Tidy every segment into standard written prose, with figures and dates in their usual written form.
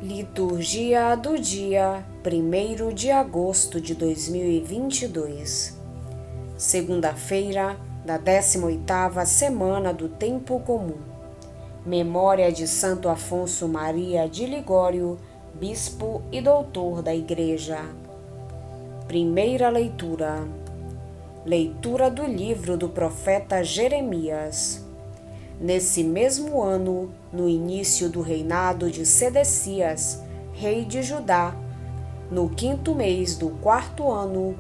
Liturgia do dia 1º de agosto de 2022, segunda-feira da 18ª semana do Tempo Comum. Memória de Santo Afonso Maria de Ligório, bispo e doutor da Igreja. Primeira leitura. Leitura do livro do profeta Jeremias. Nesse mesmo ano, no início do reinado de Sedecias, rei de Judá, no 5º mês do 4º ano,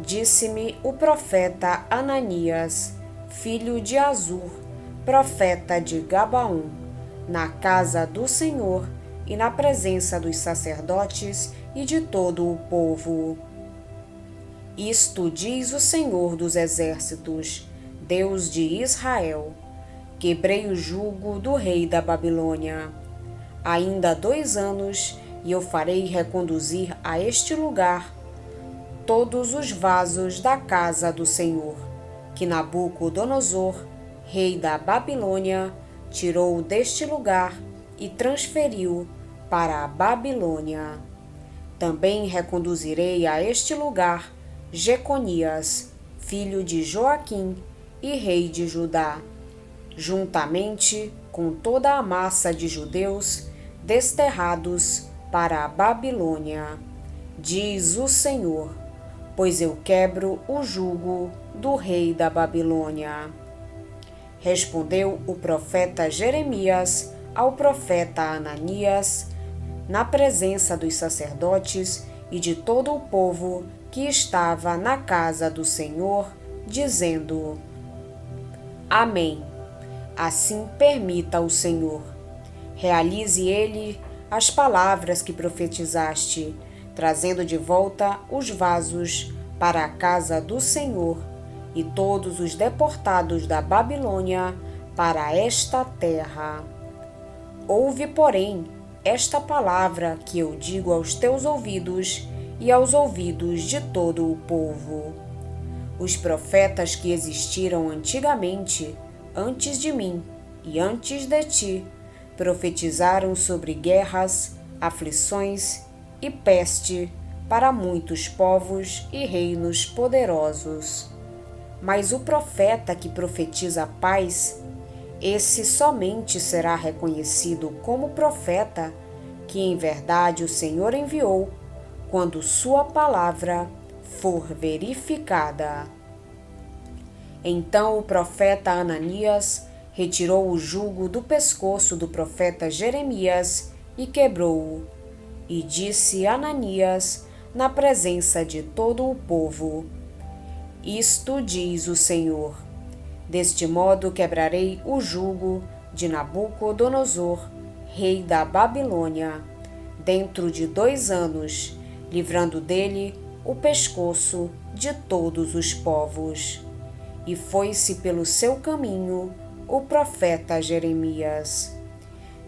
disse-me o profeta Ananias, filho de Azur, profeta de Gabaon, na casa do Senhor e na presença dos sacerdotes e de todo o povo. Isto diz o Senhor dos Exércitos, Deus de Israel: quebrei o jugo do rei da Babilônia. Ainda 2 anos, e eu farei reconduzir a este lugar todos os vasos da casa do Senhor, que Nabucodonosor, rei da Babilônia, tirou deste lugar e transferiu para a Babilônia. Também reconduzirei a este lugar Jeconias, filho de Joaquim e rei de Judá, juntamente com toda a massa de judeus desterrados para a Babilônia, diz o Senhor, pois eu quebro o jugo do rei da Babilônia. Respondeu o profeta Jeremias ao profeta Ananias, na presença dos sacerdotes e de todo o povo que estava na casa do Senhor, dizendo: Amém. Assim permita o Senhor. Realize ele as palavras que profetizaste, trazendo de volta os vasos para a casa do Senhor e todos os deportados da Babilônia para esta terra. Ouve, porém, esta palavra que eu digo aos teus ouvidos e aos ouvidos de todo o povo. Os profetas que existiram antigamente, antes de mim e antes de ti, profetizaram sobre guerras, aflições e peste para muitos povos e reinos poderosos. Mas o profeta que profetiza paz, esse somente será reconhecido como profeta que em verdade o Senhor enviou, quando sua palavra for verificada. Então o profeta Ananias retirou o jugo do pescoço do profeta Jeremias e quebrou-o. E disse Ananias, na presença de todo o povo: Isto diz o Senhor: deste modo quebrarei o jugo de Nabucodonosor, rei da Babilônia, dentro de 2 anos, livrando dele o pescoço de todos os povos. E foi-se pelo seu caminho o profeta Jeremias.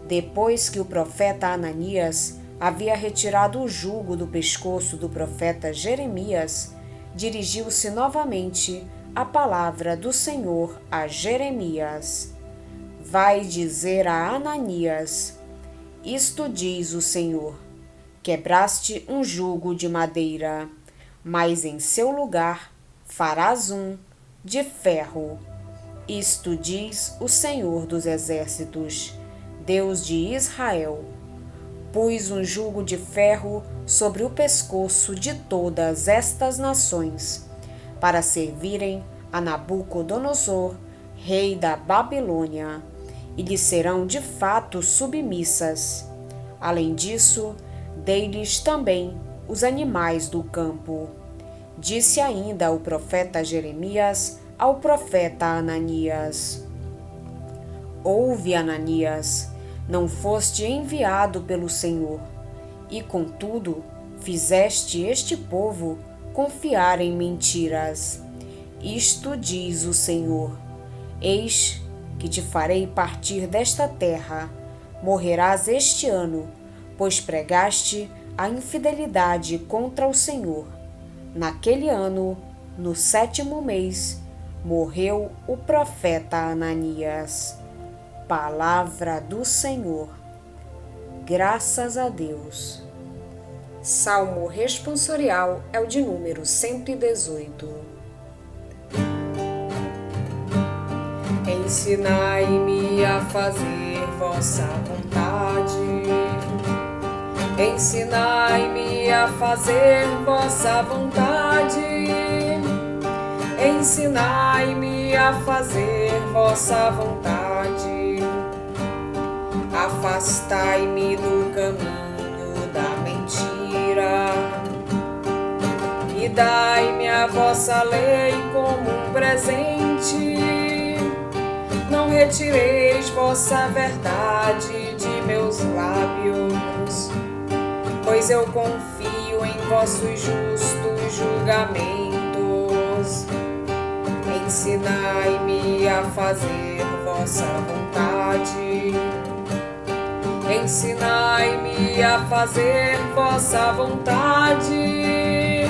Depois que o profeta Ananias havia retirado o jugo do pescoço do profeta Jeremias, dirigiu-se novamente a palavra do Senhor a Jeremias. Vai dizer a Ananias: Isto diz o Senhor: quebraste um jugo de madeira, mas em seu lugar farás um de ferro. Isto diz o Senhor dos Exércitos, Deus de Israel: pus um jugo de ferro sobre o pescoço de todas estas nações, para servirem a Nabucodonosor, rei da Babilônia, e lhe serão de fato submissas. Além disso, dei-lhes também os animais do campo. Disse ainda o profeta Jeremias ao profeta Ananias: Ouve, Ananias, não foste enviado pelo Senhor, e contudo fizeste este povo confiar em mentiras. Isto diz o Senhor: eis que te farei partir desta terra, morrerás este ano, pois pregaste a infidelidade contra o Senhor. Naquele ano, no 7º mês, morreu o profeta Ananias. Palavra do Senhor. graças a Deus. Salmo responsorial é o de número 118. Ensinai-me a fazer vossa vontade. Ensinai-me a fazer vossa vontade. Ensinai-me a fazer vossa vontade. Afastai-me do caminho da mentira e dai-me a vossa lei como um presente. Não retireis vossa verdade de meus lábios, pois eu confio em vossos justos julgamentos. Ensinai-me a fazer vossa vontade. Ensinai-me a fazer vossa vontade.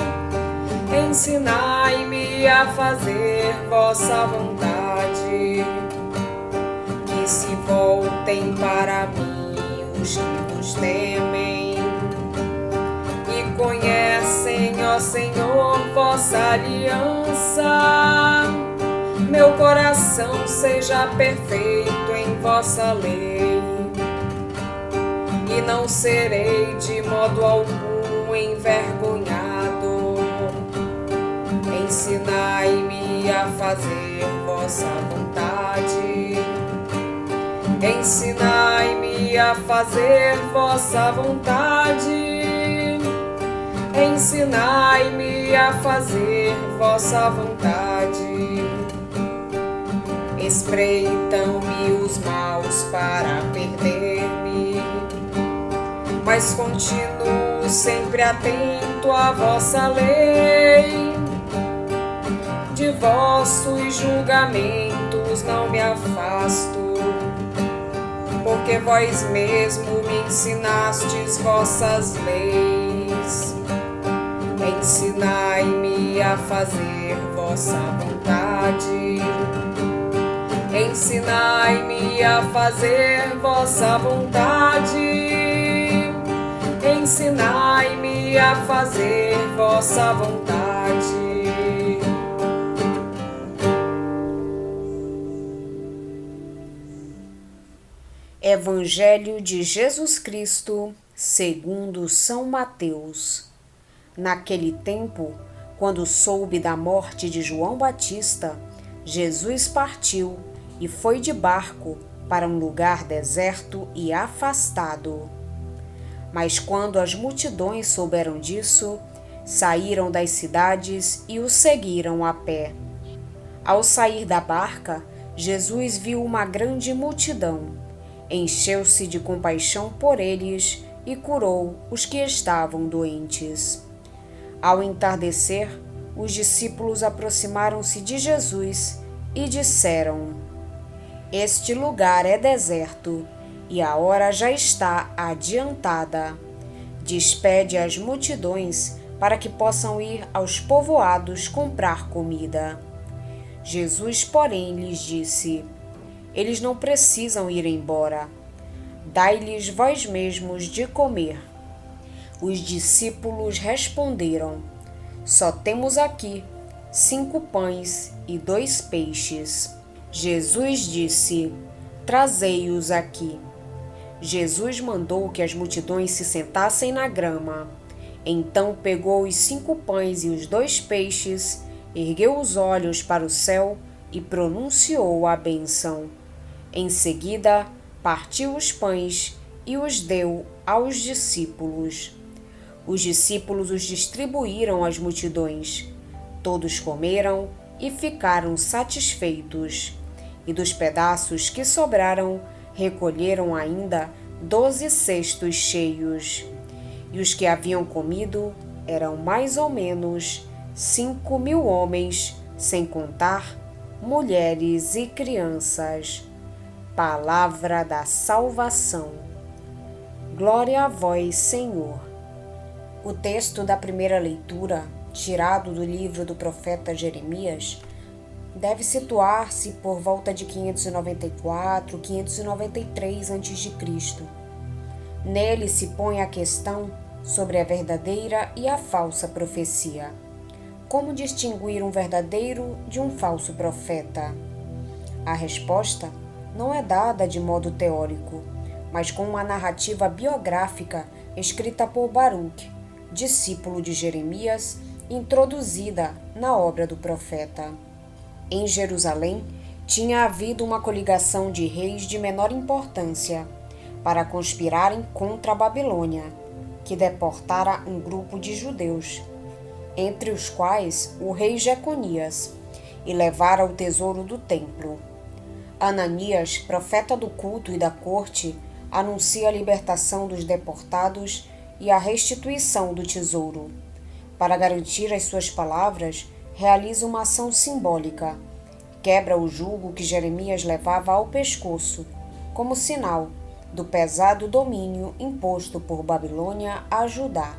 Ensinai-me a fazer vossa vontade. Que se voltem para mim os que vos temem e conhecem, ó Senhor, vossa aliança. Meu coração seja perfeito em vossa lei e não serei de modo algum envergonhado. Ensinai-me a fazer vossa vontade. Ensinai-me a fazer vossa vontade. Ensinai-me a fazer vossa vontade. Espreitam-me os maus para perder-me, mas continuo sempre atento à vossa lei. De vossos julgamentos não me afasto, porque vós mesmo me ensinastes vossas leis. Ensinai-me a fazer vossa vontade. Ensinai-me a fazer vossa vontade. Ensinai-me a fazer vossa vontade. Evangelho de Jesus Cristo, segundo São Mateus. Naquele tempo, quando soube da morte de João Batista, Jesus partiu e foi de barco para um lugar deserto e afastado. Mas quando as multidões souberam disso, saíram das cidades e o seguiram a pé. Ao sair da barca, Jesus viu uma grande multidão. Encheu-se de compaixão por eles e curou os que estavam doentes. Ao entardecer, os discípulos aproximaram-se de Jesus e disseram: Este lugar é deserto e a hora já está adiantada. Despede as multidões para que possam ir aos povoados comprar comida. Jesus, porém, lhes disse: Eles não precisam ir embora. Dai-lhes vós mesmos de comer. Os discípulos responderam: Só temos aqui 5 pães e 2 peixes. Jesus disse: Trazei-os aqui. Jesus mandou que as multidões se sentassem na grama. Então pegou os 5 pães e os 2 peixes, ergueu os olhos para o céu e pronunciou a bênção. Em seguida, partiu os pães e os deu aos discípulos. Os discípulos os distribuíram às multidões. Todos comeram e ficaram satisfeitos. E dos pedaços que sobraram, recolheram ainda 12 cestos cheios. E os que haviam comido eram mais ou menos 5.000 homens, sem contar mulheres e crianças. Palavra da salvação. Glória a vós, Senhor. O texto da primeira leitura, tirado do livro do profeta Jeremias, deve situar-se por volta de 594, 593 a.C. Nele se põe a questão sobre a verdadeira e a falsa profecia. Como distinguir um verdadeiro de um falso profeta? A resposta não é dada de modo teórico, mas com uma narrativa biográfica escrita por Baruque, discípulo de Jeremias, introduzida na obra do profeta. Em Jerusalém, tinha havido uma coligação de reis de menor importância para conspirarem contra a Babilônia, que deportara um grupo de judeus, entre os quais o rei Jeconias, e levara o tesouro do templo. Ananias, profeta do culto e da corte, anuncia a libertação dos deportados e a restituição do tesouro. Para garantir as suas palavras, realiza uma ação simbólica. Quebra o jugo que Jeremias levava ao pescoço, como sinal do pesado domínio imposto por Babilônia a Judá.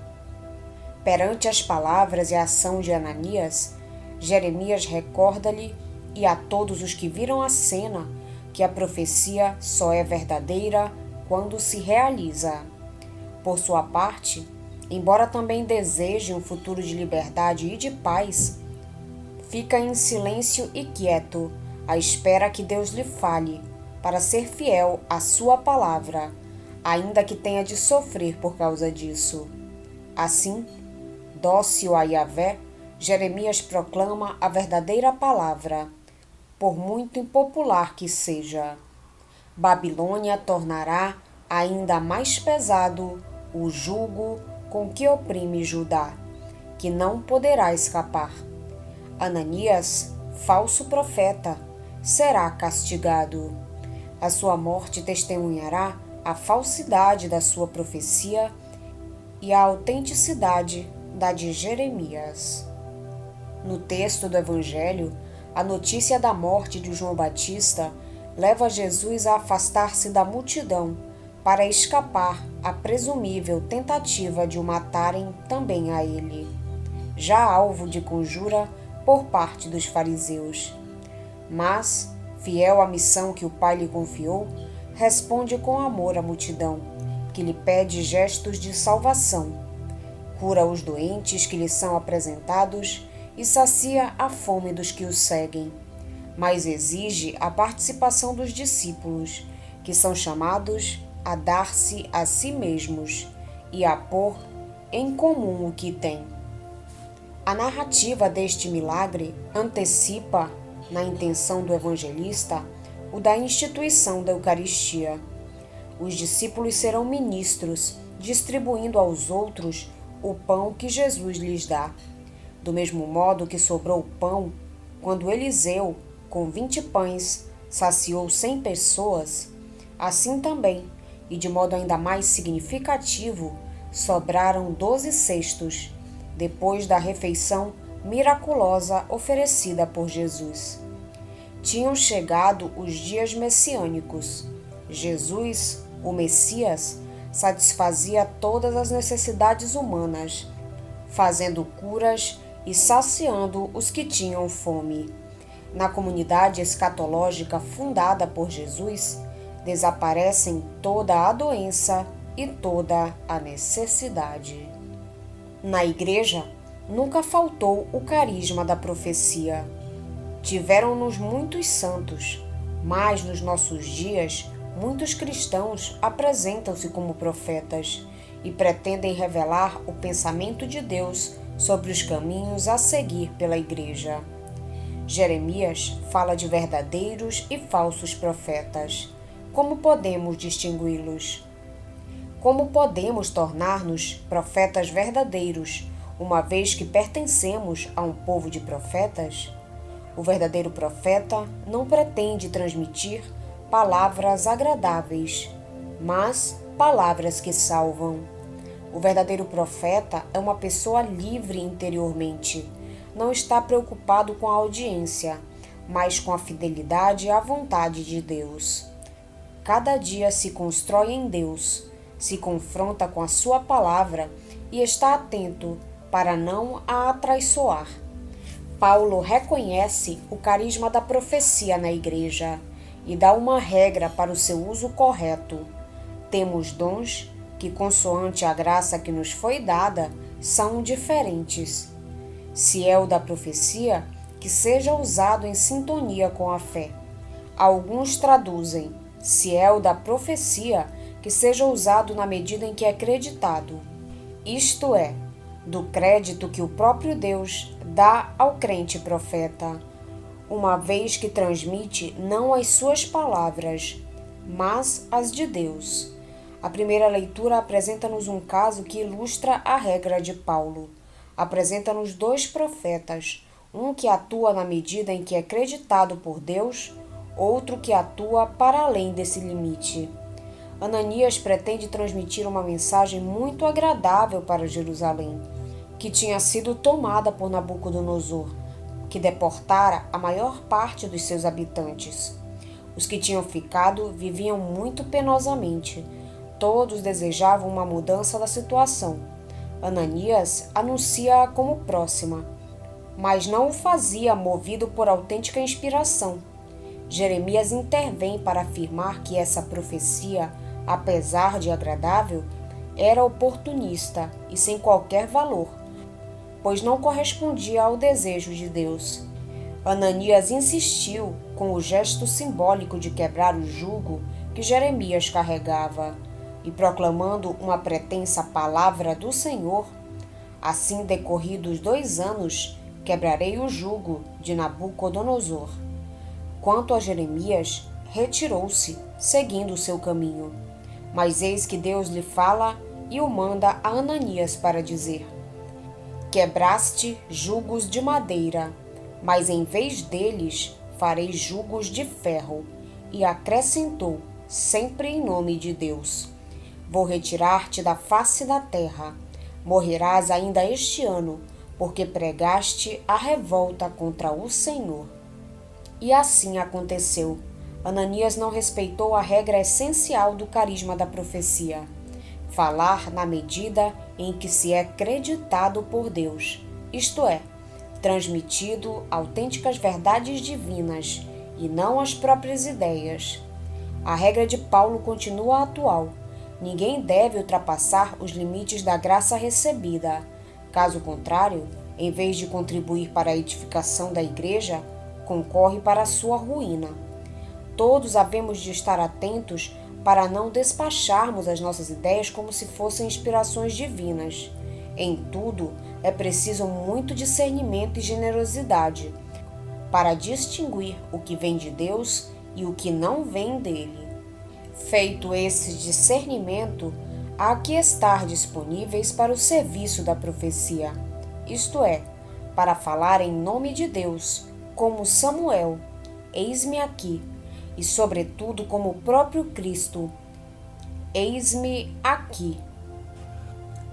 Perante as palavras e a ação de Ananias, Jeremias recorda-lhe e a todos os que viram a cena que a profecia só é verdadeira quando se realiza. Por sua parte, embora também deseje um futuro de liberdade e de paz, fica em silêncio e quieto, à espera que Deus lhe fale, para ser fiel à sua palavra, ainda que tenha de sofrer por causa disso. Assim, dócil a Yahvé, Jeremias proclama a verdadeira palavra, por muito impopular que seja. Babilônia tornará ainda mais pesado o jugo com que oprime Judá, que não poderá escapar. Ananias, falso profeta, será castigado. A sua morte testemunhará a falsidade da sua profecia e a autenticidade da de Jeremias. No texto do Evangelho, a notícia da morte de João Batista leva Jesus a afastar-se da multidão para escapar à presumível tentativa de o matarem também a ele, já alvo de conjura por parte dos fariseus. Mas, fiel à missão que o Pai lhe confiou, responde com amor à multidão, que lhe pede gestos de salvação. Cura os doentes que lhe são apresentados e sacia a fome dos que o seguem, mas exige a participação dos discípulos, que são chamados a dar-se a si mesmos e a pôr em comum o que têm. A narrativa deste milagre antecipa, na intenção do evangelista, o da instituição da Eucaristia. Os discípulos serão ministros, distribuindo aos outros o pão que Jesus lhes dá. Do mesmo modo que sobrou pão, quando Eliseu, com 20 pães, saciou 100 pessoas, assim também, e de modo ainda mais significativo, sobraram 12 cestos, depois da refeição miraculosa oferecida por Jesus. Tinham chegado os dias messiânicos. Jesus, o Messias, satisfazia todas as necessidades humanas, fazendo curas e saciando os que tinham fome. Na comunidade escatológica fundada por Jesus, desaparecem toda a doença e toda a necessidade. Na Igreja, nunca faltou o carisma da profecia. Tiveram-nos muitos santos, mas nos nossos dias, muitos cristãos apresentam-se como profetas e pretendem revelar o pensamento de Deus sobre os caminhos a seguir pela Igreja. Jeremias fala de verdadeiros e falsos profetas. Como podemos distingui-los? Como podemos tornar-nos profetas verdadeiros, uma vez que pertencemos a um povo de profetas? O verdadeiro profeta não pretende transmitir palavras agradáveis, mas palavras que salvam. O verdadeiro profeta é uma pessoa livre interiormente. Não está preocupado com a audiência, mas com a fidelidade à vontade de Deus. Cada dia se constrói em Deus, se confronta com a sua palavra e está atento para não a atraiçoar. Paulo reconhece o carisma da profecia na Igreja e dá uma regra para o seu uso correto. Temos dons que, consoante a graça que nos foi dada, são diferentes. Se é o da profecia, que seja usado em sintonia com a fé. Alguns traduzem: se é o da profecia, que seja usado na medida em que é acreditado. Isto é, do crédito que o próprio Deus dá ao crente profeta, uma vez que transmite não as suas palavras, mas as de Deus. A primeira leitura apresenta-nos um caso que ilustra a regra de Paulo. Apresenta-nos dois profetas, um que atua na medida em que é acreditado por Deus, outro que atua para além desse limite. Ananias pretende transmitir uma mensagem muito agradável para Jerusalém, que tinha sido tomada por Nabucodonosor, que deportara a maior parte dos seus habitantes. Os que tinham ficado viviam muito penosamente. Todos desejavam uma mudança da situação. Ananias anuncia-a como próxima, mas não o fazia movido por autêntica inspiração. Jeremias intervém para afirmar que essa profecia, apesar de agradável, era oportunista e sem qualquer valor, pois não correspondia ao desejo de Deus. Ananias insistiu com o gesto simbólico de quebrar o jugo que Jeremias carregava e proclamando uma pretensa palavra do Senhor: assim, decorridos 2 anos, quebrarei o jugo de Nabucodonosor. Quanto a Jeremias, retirou-se, seguindo o seu caminho. Mas eis que Deus lhe fala e o manda a Ananias para dizer: quebraste jugos de madeira, mas em vez deles farei jugos de ferro. E acrescentou, sempre em nome de Deus: vou retirar-te da face da terra. Morrerás ainda este ano, porque pregaste a revolta contra o Senhor. E assim aconteceu. Ananias não respeitou a regra essencial do carisma da profecia: falar na medida em que se é acreditado por Deus, isto é, transmitido autênticas verdades divinas e não as próprias ideias. A regra de Paulo continua atual. Ninguém deve ultrapassar os limites da graça recebida. Caso contrário, em vez de contribuir para a edificação da igreja, concorre para a sua ruína. Todos havemos de estar atentos para não despacharmos as nossas ideias como se fossem inspirações divinas. Em tudo, é preciso muito discernimento e generosidade para distinguir o que vem de Deus e o que não vem dele. Feito esse discernimento, há que estar disponíveis para o serviço da profecia, isto é, para falar em nome de Deus, como Samuel: eis-me aqui, e sobretudo como o próprio Cristo: eis-me aqui.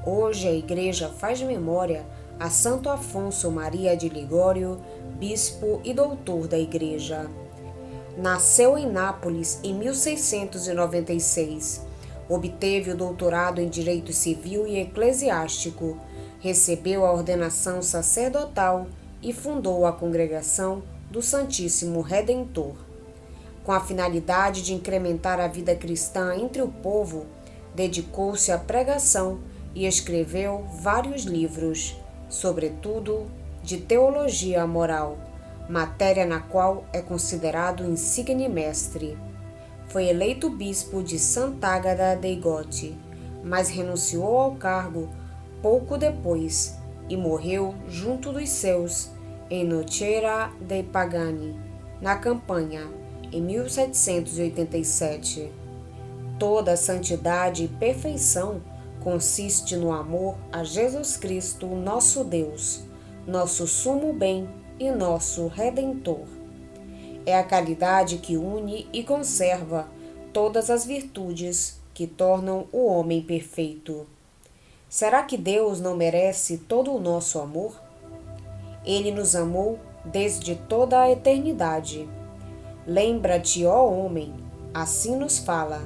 Hoje a Igreja faz memória a Santo Afonso Maria de Ligório, bispo e doutor da Igreja. Nasceu em Nápoles em 1696. Obteve o doutorado em Direito Civil e Eclesiástico, recebeu a ordenação sacerdotal e fundou a Congregação do Santíssimo Redentor. Com a finalidade de incrementar a vida cristã entre o povo, dedicou-se à pregação e escreveu vários livros, sobretudo de teologia moral, matéria na qual é considerado insigne mestre. Foi eleito bispo de Sant'Agata dei Goti, mas renunciou ao cargo pouco depois e morreu junto dos seus em Nocera dei Pagani, na Campanha, em 1787. Toda santidade e perfeição consiste no amor a Jesus Cristo, nosso Deus, nosso sumo bem e nosso Redentor. É a caridade que une e conserva todas as virtudes que tornam o homem perfeito. Será que Deus não merece todo o nosso amor? Ele nos amou desde toda a eternidade. Lembra-te, ó homem, assim nos fala,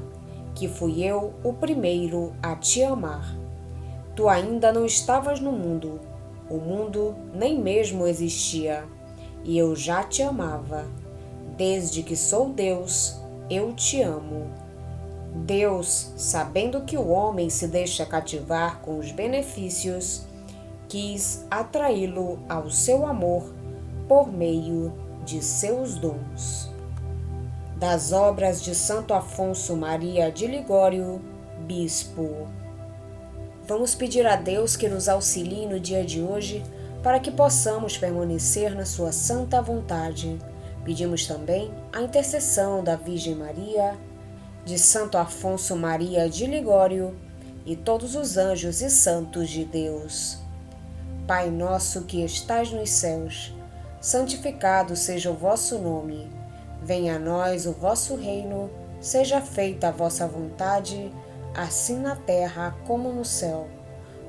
que fui eu o primeiro a te amar. Tu ainda não estavas no mundo, o mundo nem mesmo existia, e eu já te amava. Desde que sou Deus, eu te amo. Deus, sabendo que o homem se deixa cativar com os benefícios, quis atraí-lo ao seu amor por meio de seus dons. Das obras de Santo Afonso Maria de Ligório, Bispo. Vamos pedir a Deus que nos auxilie no dia de hoje para que possamos permanecer na sua santa vontade. Pedimos também a intercessão da Virgem Maria, de Santo Afonso Maria de Ligório e todos os anjos e santos de Deus. Pai nosso que estais nos céus, santificado seja o vosso nome. Venha a nós o vosso reino, seja feita a vossa vontade, assim na terra como no céu.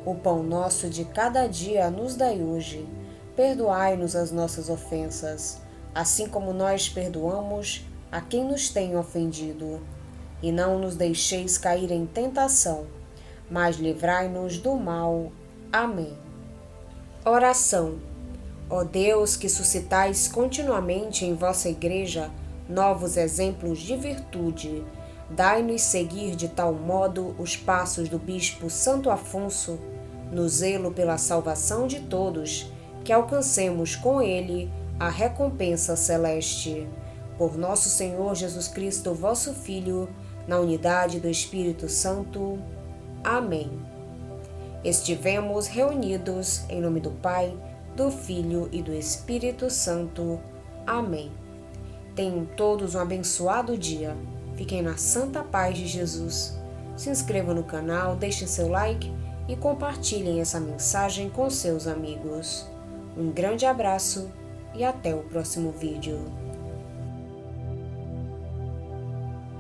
O pão nosso de cada dia nos dai hoje. Perdoai-nos as nossas ofensas, assim como nós perdoamos a quem nos tem ofendido. E não nos deixeis cair em tentação, mas livrai-nos do mal. Amém. Oração. Ó Deus, que suscitais continuamente em vossa Igreja novos exemplos de virtude, dai-nos seguir de tal modo os passos do Bispo Santo Afonso, no zelo pela salvação de todos, que alcancemos com ele a recompensa celeste. Por nosso Senhor Jesus Cristo, vosso Filho, na unidade do Espírito Santo. Amém. Estivemos reunidos em nome do Pai, do Filho e do Espírito Santo. Amém. Tenham todos um abençoado dia. Fiquem na santa paz de Jesus. Se inscrevam no canal, deixem seu like e compartilhem essa mensagem com seus amigos. Um grande abraço e até o próximo vídeo.